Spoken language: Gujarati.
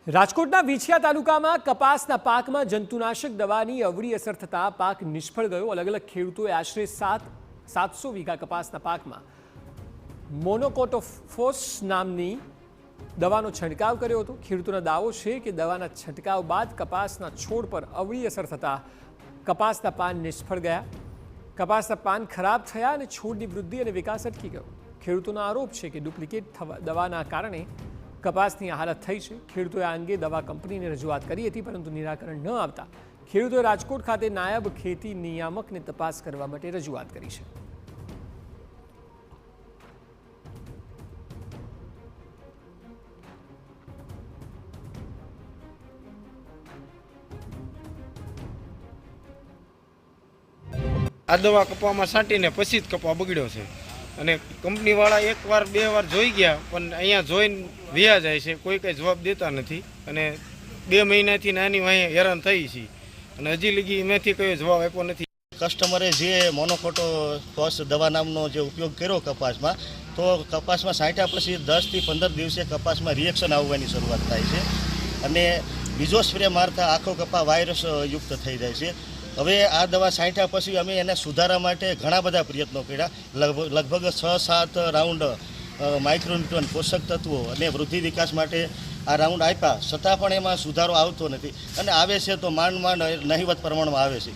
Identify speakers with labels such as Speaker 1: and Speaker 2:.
Speaker 1: રાજકોટના વિછિયા તાલુકામાં કપાસના પાકમાં જંતુનાશક દવાની અવળી અસર થતાં પાક નિષ્ફળ ગયો। અલગ અલગ ખેડૂતોએ આશરે 700 વીઘા કપાસના પાકમાં મોનોકોટોફોસ નામની દવાનો છંટકાવ કર્યો હતો। ખેડૂતોનો દાવો છે કે દવાના છંટકાવ બાદ કપાસના છોડ પર અવળી અસર થતાં કપાસના પાન નિષ્ફળ ગયા। કપાસના પાન ખરાબ થયા અને છોડની વૃદ્ધિ અને વિકાસ અટકી ગયો। ખેડૂતોનો આરોપ છે કે ડુપ્લિકેટ દવાના કારણે કપાસની હાલત થઈ છે। ખેડૂતોએ આ અંગે દવા કંપનીને રજૂઆત કરી હતી, પરંતુ નિરાકરણ ન આવતા ખેડૂતોએ રાજકોટ ખાતે નાયબ ખેતી નિયામકને તપાસ કરવા માટે રજૂઆત કરી છે।
Speaker 2: આ દવા કપામાં છાંટીને પછી જ કપા બગડ્યો છે અને કંપનીવાળા એકવાર બે વાર જોઈ ગયા, પણ અહીંયા જોઈને વ્યા જાય છે, કોઈ કંઈ જવાબ દેતા નથી અને 2 મહિનાથી નાની વાંહે હેરાન થઈ છે અને હજી લગી એમાંથી કોઈ જવાબ આપ્યો નથી।
Speaker 3: કસ્ટમરે જે મોનોકોટોફોસ દવા નામનો જે ઉપયોગ કર્યો કપાસમાં, તો કપાસમાં છાંટ્યા પછી 10 થી 15 દિવસે કપાસમાં રિએક્શન આવવાની શરૂઆત થાય છે અને બીજો સ્પ્રે મારતા આખો કપા વાયરસ યુક્ત થઈ જાય છે। હવે આ દવા છાંટ્યા પછી અમે એને સુધારા માટે ઘણા બધા પ્રયત્નો કર્યા। લગભગ 6-7 રાઉન્ડ માઇક્રોન્યુટ્રન પોષક તત્વો અને વૃદ્ધિ વિકાસ માટે આ રાઉન્ડ આપ્યા, છતાં પણ એમાં સુધારો આવતો નથી અને આવે છે તો માંડ નહિવત પ્રમાણમાં આવે છે।